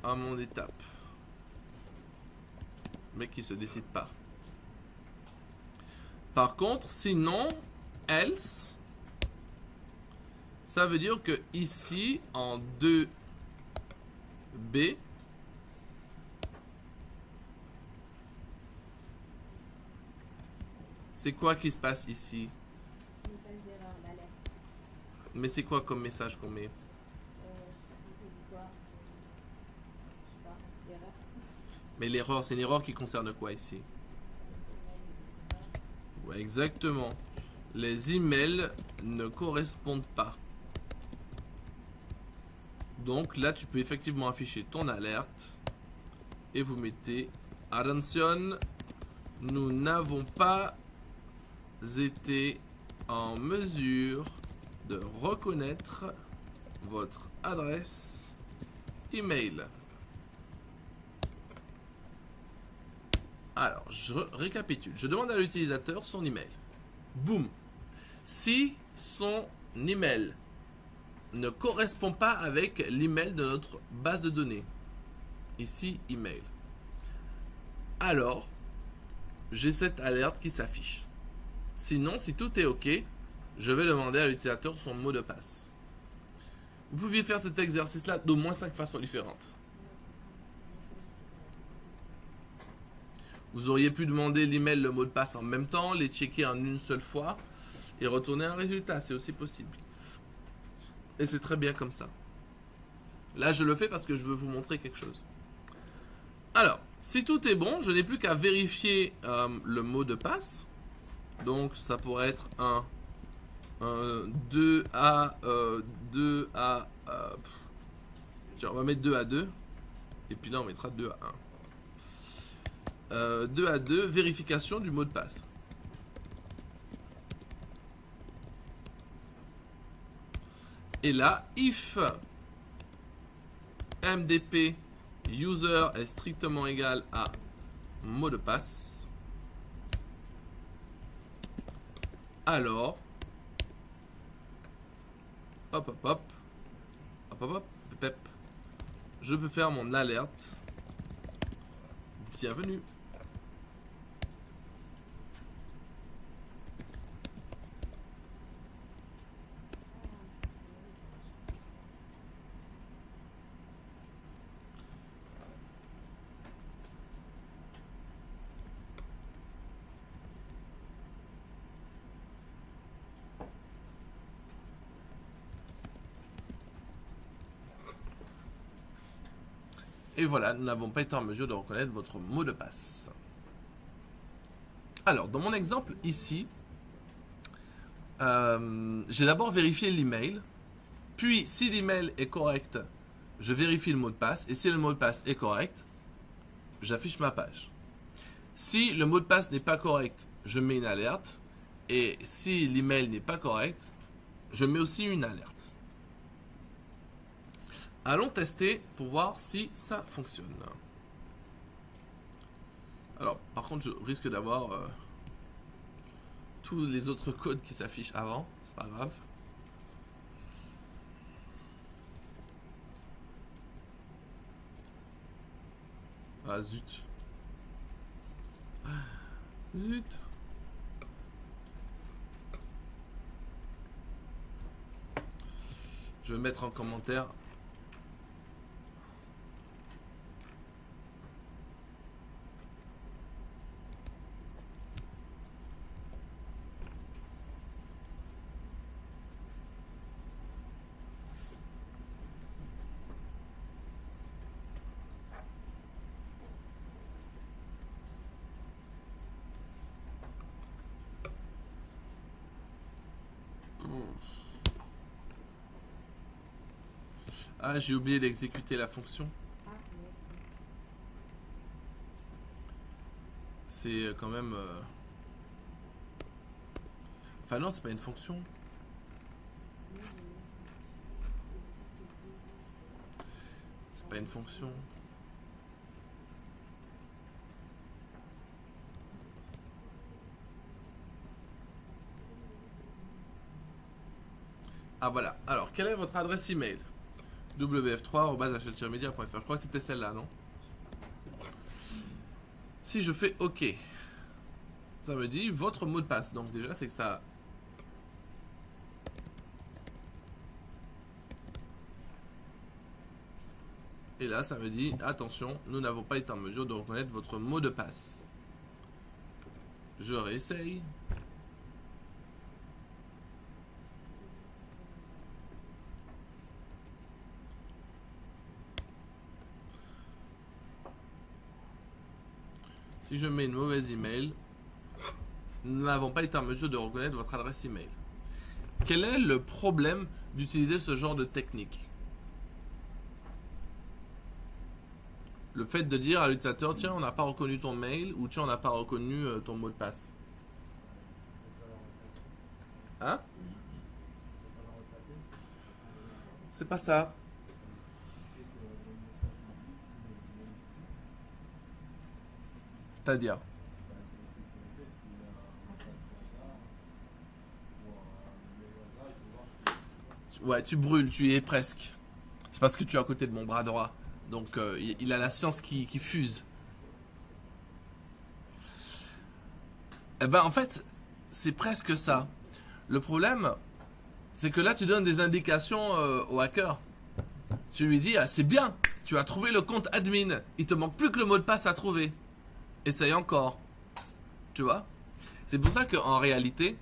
[SPEAKER 1] à mon étape, mais qui se décide pas. Par contre, sinon, else, ça veut dire que ici, en 2B, c'est quoi qui se passe ici?
[SPEAKER 3] Message d'erreur, l'alerte.
[SPEAKER 1] Mais c'est quoi comme message qu'on met?
[SPEAKER 3] Je sais pas, l'erreur.
[SPEAKER 1] Mais l'erreur, c'est une erreur qui concerne quoi ici? Ouais, exactement. Les emails ne correspondent pas. Donc là, tu peux effectivement afficher ton alerte et vous mettez attention, nous n'avons pas été en mesure de reconnaître votre adresse email. Alors, je récapitule. Je demande à l'utilisateur son email. Boum. Si son email ne correspond pas avec l'email de notre base de données, ici email, alors j'ai cette alerte qui s'affiche. Sinon, si tout est OK, je vais demander à l'utilisateur son mot de passe. Vous pouviez faire cet exercice-là d'au moins 5 façons différentes. Vous auriez pu demander l'email, le mot de passe en même temps, les checker en une seule fois et retourner un résultat, c'est aussi possible. Et c'est très bien comme ça. Là, je le fais parce que je veux vous montrer quelque chose. Alors, si tout est bon, je n'ai plus qu'à vérifier le mot de passe. Donc, ça pourrait être un 2A, tiens, on va mettre 2 à 2. Et puis là, on mettra 2 à 1. 2 à 2, vérification du mot de passe. Et là, if MDP user est strictement égal à mot de passe, alors, je peux faire mon alerte. Bienvenue. Et voilà, nous n'avons pas été en mesure de reconnaître votre mot de passe. Alors, dans mon exemple ici, j'ai d'abord vérifié l'email. Puis, si l'email est correct, je vérifie le mot de passe. Et si le mot de passe est correct, j'affiche ma page. Si le mot de passe n'est pas correct, je mets une alerte. Et si l'email n'est pas correct, je mets aussi une alerte. Allons tester pour voir si ça fonctionne. Alors, par contre, je risque d'avoir tous les autres codes qui s'affichent avant. C'est pas grave. Ah, zut. Zut. Je vais mettre en commentaire. Ah, j'ai oublié d'exécuter la fonction.
[SPEAKER 3] Ah, merci.
[SPEAKER 1] C'est quand même... Enfin non, c'est pas une fonction. C'est pas une fonction. Ah voilà. Alors, quelle est votre adresse email? wf3@hmedia.fr. Je crois que c'était celle-là, non? Si je fais OK, ça me dit votre mot de passe. Donc déjà, c'est que ça... Et là, ça me dit, attention, nous n'avons pas été en mesure de reconnaître votre mot de passe. Je réessaye. Si je mets une mauvaise email, nous n'avons pas été en mesure de reconnaître votre adresse email. Quel est le problème d'utiliser ce genre de technique? Le fait de dire à l'utilisateur, tiens, on n'a pas reconnu ton mail ou tiens, on n'a pas reconnu ton mot de passe. Hein? C'est pas ça. C'est-à-dire? Ouais, tu brûles, tu y es presque. C'est parce que tu es à côté de mon bras droit. Donc, il a la science qui fuse. Eh ben, en fait, c'est presque ça. Le problème, c'est que là, tu donnes des indications au hacker. Tu lui dis, ah, c'est bien, tu as trouvé le compte admin. Il te manque plus que le mot de passe à trouver. Essaye encore. Tu vois? C'est pour ça qu'en réalité,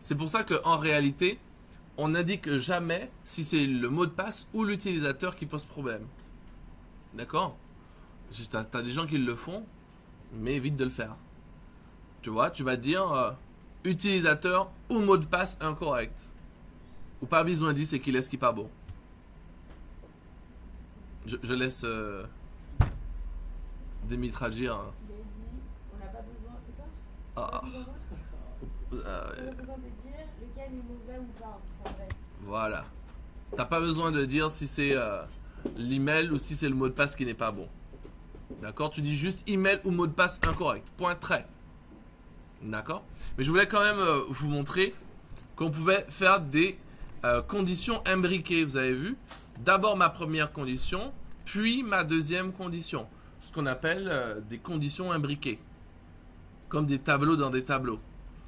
[SPEAKER 1] c'est pour ça qu'en réalité, on n'indique jamais si c'est le mot de passe ou l'utilisateur qui pose problème. D'accord? T'as des gens qui le font, mais évite de le faire. Tu vois, tu vas dire utilisateur ou mot de passe incorrect. Ou pas besoin de dire c'est qu'il est ce qui n'est pas bon. Je laisse Demi traduire. Hein.
[SPEAKER 3] Il a dit, on n'a pas besoin, c'est quoi?
[SPEAKER 1] Ah,
[SPEAKER 3] On a besoin de dire lequel est mauvais ou pas. Enfin, bref.
[SPEAKER 1] voilà. T'as pas besoin de dire si c'est l'email ou si c'est le mot de passe qui n'est pas bon. D'accord? Tu dis juste email ou mot de passe incorrect. Point trait. D'accord? Mais je voulais quand même vous montrer qu'on pouvait faire des conditions imbriquées. Vous avez vu? D'abord ma première condition, puis ma deuxième condition. Ce qu'on appelle des conditions imbriquées. Comme des tableaux dans des tableaux.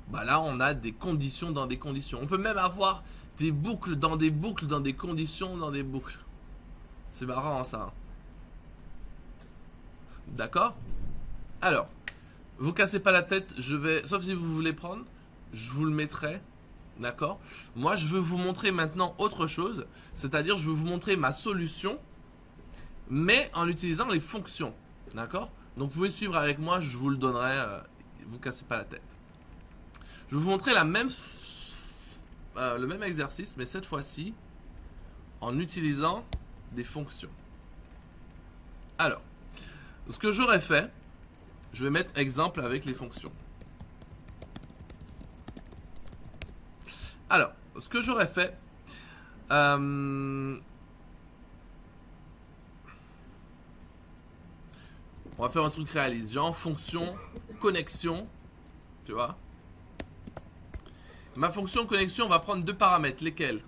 [SPEAKER 1] Bah là, on a des conditions dans des conditions. On peut même avoir des boucles dans des boucles, dans des conditions dans des boucles. C'est marrant ça. D'accord? Alors, vous cassez pas la tête, je vais, sauf si vous voulez prendre, je vous le mettrai. D'accord? Moi, je veux vous montrer maintenant autre chose. C'est-à-dire, je veux vous montrer ma solution, mais en utilisant les fonctions. D'accord? Donc, vous pouvez suivre avec moi, je vous le donnerai. Vous cassez pas la tête. Je vais vous montrer le même exercice, mais cette fois-ci, en utilisant des fonctions. Alors, ce que j'aurais fait, je vais mettre exemple avec les fonctions. Alors, ce que j'aurais fait, on va faire un truc réaliste, genre fonction connexion, tu vois. Ma fonction connexion, on va prendre deux paramètres, lesquels?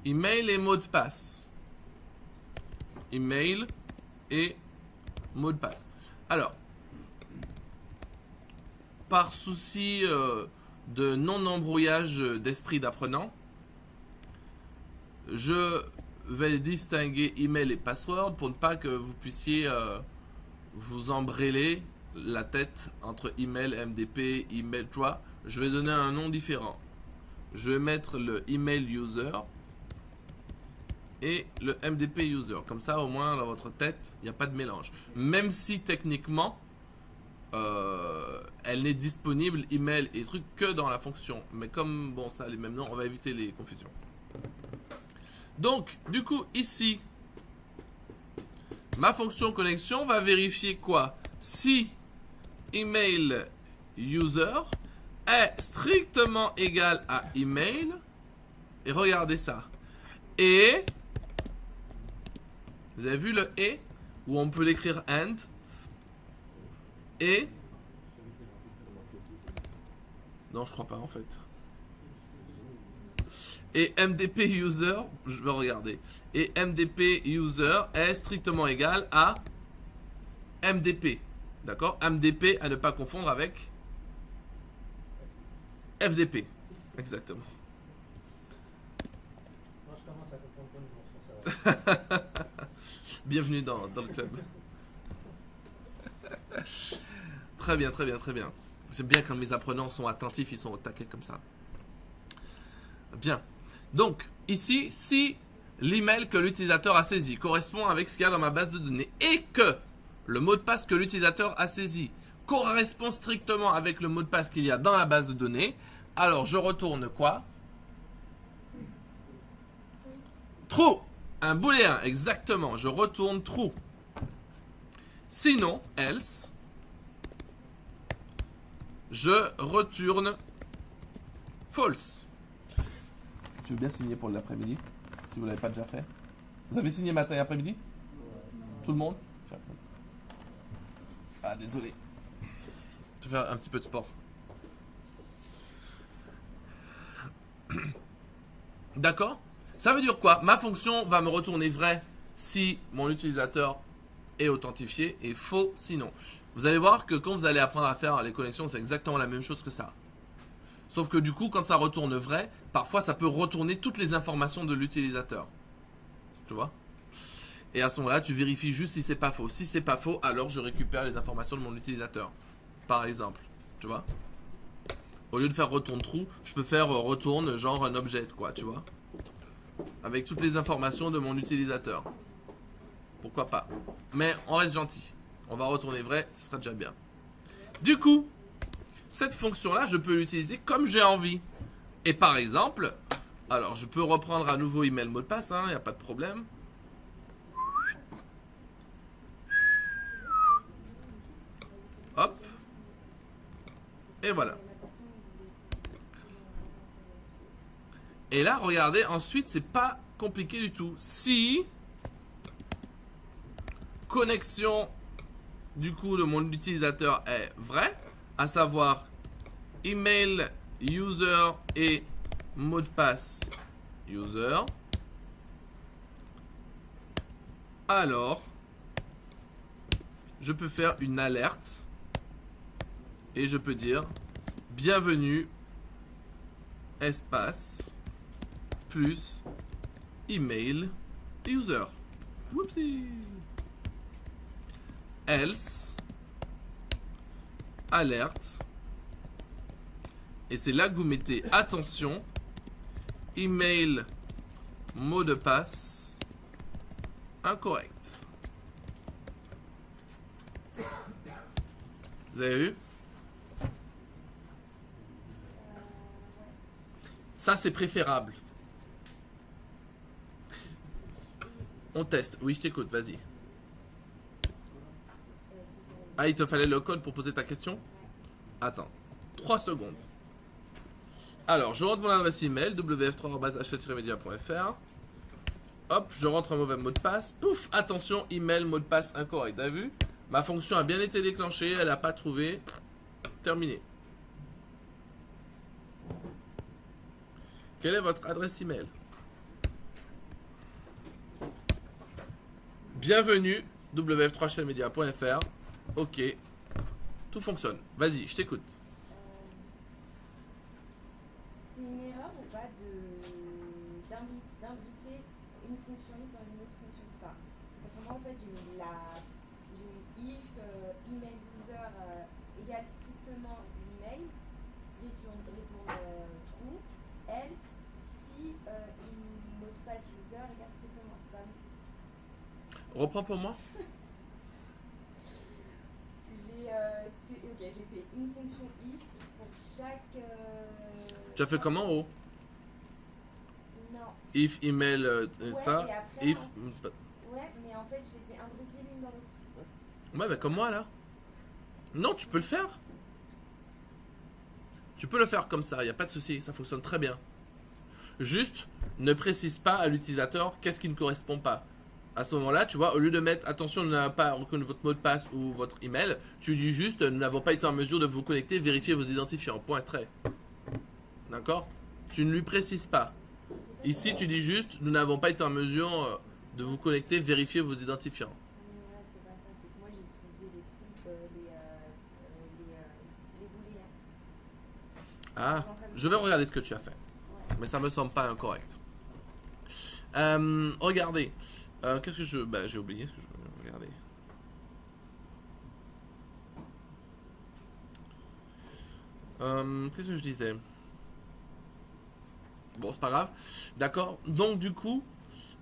[SPEAKER 1] Email et mot de passe. Email et mot de passe. Alors, par souci de non-embrouillage d'esprit d'apprenant, je vais distinguer email et password pour ne pas que vous puissiez vous embrêler la tête entre email, MDP, email 3. Je vais donner un nom différent. Je vais mettre le email user et le MDP user. Comme ça, au moins, dans votre tête, il n'y a pas de mélange. Même si, techniquement, elle n'est disponible, email et trucs, que dans la fonction. Mais comme, bon, ça a les mêmes noms, on va éviter les confusions. Donc, du coup, ici, ma fonction connexion va vérifier quoi? Si email user est strictement égal à email, et regardez ça, et vous avez vu le et, où on peut l'écrire and, et non, je crois pas en fait. Et MDP user, je vais regarder, et MDP user est strictement égal à MDP. D'accord? MDP à ne pas confondre avec FDP. Exactement.
[SPEAKER 4] Moi, je commence à comprendre ton nuance, ça va.
[SPEAKER 1] Bienvenue dans le club. Très bien, très bien, très bien. J'aime bien quand mes apprenants sont attentifs, ils sont au taquet comme ça. Bien. Donc, ici, si l'email que l'utilisateur a saisi correspond avec ce qu'il y a dans ma base de données et que le mot de passe que l'utilisateur a saisi correspond strictement avec le mot de passe qu'il y a dans la base de données, alors je retourne quoi? True. Un booléen, exactement. Je retourne true. Sinon, else, je retourne false. Tu veux bien signer pour l'après-midi, si vous ne l'avez pas déjà fait? Vous avez signé matin et après-midi? Tout le monde? Ah, désolé. Je vais faire un petit peu de sport. D'accord? Ça veut dire quoi? Ma fonction va me retourner vrai si mon utilisateur est authentifié et faux sinon. Vous allez voir que quand vous allez apprendre à faire les connexions, c'est exactement la même chose que ça. Sauf que du coup, quand ça retourne vrai, parfois ça peut retourner toutes les informations de l'utilisateur. Tu vois? Et à ce moment-là, tu vérifies juste si c'est pas faux. Si c'est pas faux, alors je récupère les informations de mon utilisateur. Par exemple. Tu vois? Au lieu de faire retourne true, je peux faire retourne genre un objet, quoi, tu vois? Avec toutes les informations de mon utilisateur. Pourquoi pas? Mais on reste gentil. On va retourner vrai, ce sera déjà bien. Du coup, cette fonction-là, je peux l'utiliser comme j'ai envie. Et par exemple, alors je peux reprendre à nouveau email mot de passe, il n'y a pas de problème. Hop. Et voilà. Et là, regardez, ensuite, c'est pas compliqué du tout. Si connexion du coup de mon utilisateur est vraie, à savoir email user et mot de passe user, alors je peux faire une alerte et je peux dire bienvenue espace plus email user. Whoopsie. Else alerte et c'est là que vous mettez attention email mot de passe incorrect. Vous avez vu? Ça c'est préférable. On teste. Oui, je t'écoute, vas-y. Ah, il te fallait le code pour poser ta question? Attends, 3 secondes. Alors, je rentre mon adresse email, wf3@hl-media.fr. Hop, je rentre un mauvais mot de passe. Pouf, attention, email, mot de passe incorrect. T'as vu? Ma fonction a bien été déclenchée, elle n'a pas trouvé. Terminé. Quelle est votre adresse email? Bienvenue, wf3hlmedia.fr. Ok, tout fonctionne. Vas-y, je t'écoute.
[SPEAKER 3] C'est une erreur ou pas d'inviter une fonction list dans une autre fonction pas? Parce que moi en fait j'ai mis if email user égale strictement l'email, retourne true, else si mot de passe user égale strictement spam.
[SPEAKER 1] Reprends pour moi.
[SPEAKER 3] J'ai fait une fonction if pour chaque.
[SPEAKER 1] Tu as fait comment en haut?
[SPEAKER 3] Non.
[SPEAKER 1] If, email, ça.
[SPEAKER 3] Et après,
[SPEAKER 1] If.
[SPEAKER 3] Ouais, mais en fait, je les ai imbriqués l'une dans l'autre.
[SPEAKER 1] Ouais, bah comme moi là. Non, tu peux le faire. Tu peux le faire comme ça, il n'y a pas de souci, ça fonctionne très bien. Juste, ne précise pas à l'utilisateur qu'est-ce qui ne correspond pas. À ce moment-là, tu vois, au lieu de mettre attention, nous n'avons pas reconnu votre mot de passe ou votre email, tu dis juste nous n'avons pas été en mesure de vous connecter, vérifiez vos identifiants. Point trait. D'accord? Tu ne lui précises pas. Ici, tu dis juste nous n'avons pas été en mesure de vous connecter, vérifiez vos identifiants.
[SPEAKER 3] Ouais, c'est pas ça, c'est que moi j'ai utilisé les booléens.
[SPEAKER 1] Ah, je vais regarder ce que tu as fait. Mais ça me semble pas incorrect. Regardez. Qu'est-ce que je... Bah, j'ai oublié ce que je voulais regarder. Qu'est-ce que je disais? Bon, c'est pas grave. D'accord. Donc, du coup,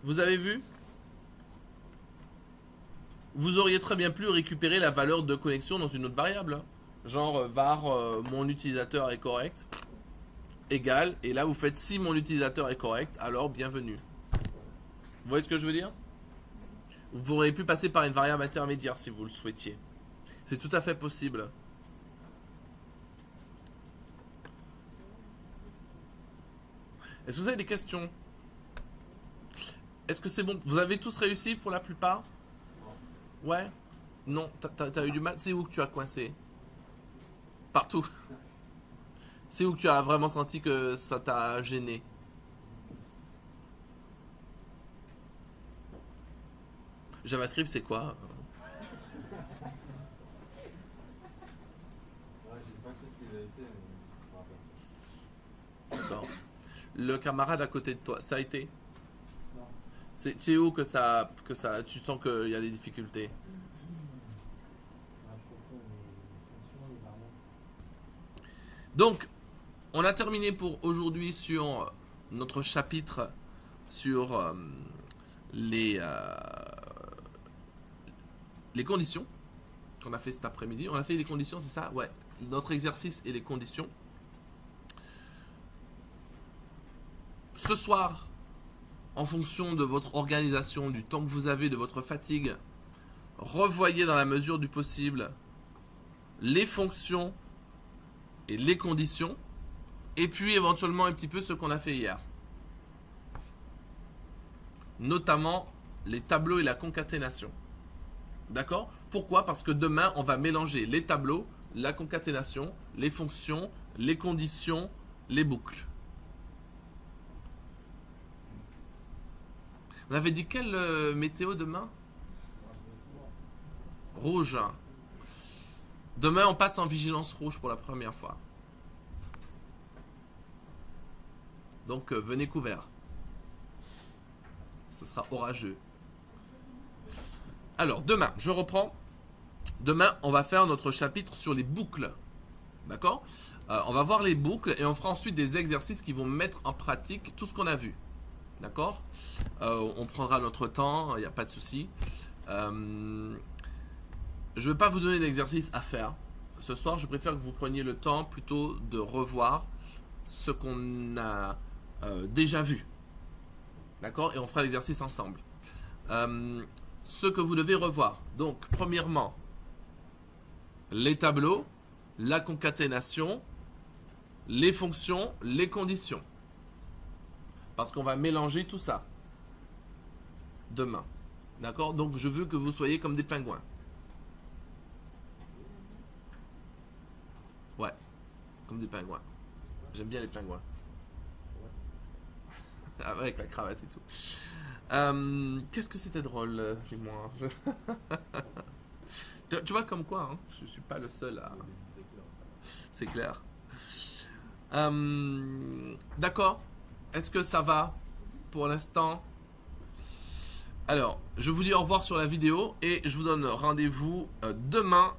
[SPEAKER 1] vous avez vu? Vous auriez très bien pu récupérer la valeur de connexion dans une autre variable. Genre var mon utilisateur est correct égal, et là vous faites si mon utilisateur est correct, alors bienvenue. Vous voyez ce que je veux dire? Vous auriez pu passer par une variable intermédiaire si vous le souhaitiez. C'est tout à fait possible. Est-ce que vous avez des questions? Est-ce que c'est bon? Vous avez tous réussi pour la plupart? Ouais? Non? T'as eu du mal? C'est où que tu as coincé? Partout? C'est où que tu as vraiment senti que ça t'a gêné? JavaScript, c'est quoi?
[SPEAKER 2] Ouais, j'ai pas fait ce qu'il a été, mais je me rappelle.
[SPEAKER 1] D'accord. Le camarade à côté de toi, ça a été?
[SPEAKER 4] Non.
[SPEAKER 1] C'est où que ça, tu sens qu'il y a des difficultés?
[SPEAKER 4] Je confonds les fonctions, les variables.
[SPEAKER 1] Donc, on a terminé pour aujourd'hui sur notre chapitre sur les conditions qu'on a fait cet après-midi. On a fait les conditions, c'est ça? Ouais. Notre exercice et les conditions. Ce soir, en fonction de votre organisation, du temps que vous avez, de votre fatigue, revoyez dans la mesure du possible les fonctions et les conditions, et puis éventuellement un petit peu ce qu'on a fait hier. Notamment les tableaux et la concaténation. D'accord? Pourquoi? Parce que demain, on va mélanger les tableaux, la concaténation, les fonctions, les conditions, les boucles. On avait dit quelle météo demain? Rouge. Demain, on passe en vigilance rouge pour la première fois. Donc, venez couverts. Ce sera orageux. Alors, demain, je reprends. Demain, on va faire notre chapitre sur les boucles. D'accord? On va voir les boucles et on fera ensuite des exercices qui vont mettre en pratique tout ce qu'on a vu. D'accord? On prendra notre temps, il n'y a pas de souci. Je ne vais pas vous donner d'exercice à faire. Ce soir, je préfère que vous preniez le temps plutôt de revoir ce qu'on a déjà vu. D'accord? Et on fera l'exercice ensemble. Ce que vous devez revoir. Donc, premièrement, les tableaux, la concaténation, les fonctions, les conditions. Parce qu'on va mélanger tout ça demain. D'accord? Donc, je veux que vous soyez comme des pingouins. Ouais, comme des pingouins. J'aime bien les pingouins. Avec la cravate et tout. Qu'est-ce que c'était drôle, dis-moi. Tu vois comme quoi, hein, je suis pas le seul à... C'est clair. D'accord. Est-ce que ça va pour l'instant? Alors, je vous dis au revoir sur la vidéo et je vous donne rendez-vous demain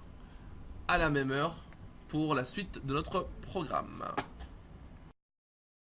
[SPEAKER 1] à la même heure pour la suite de notre programme.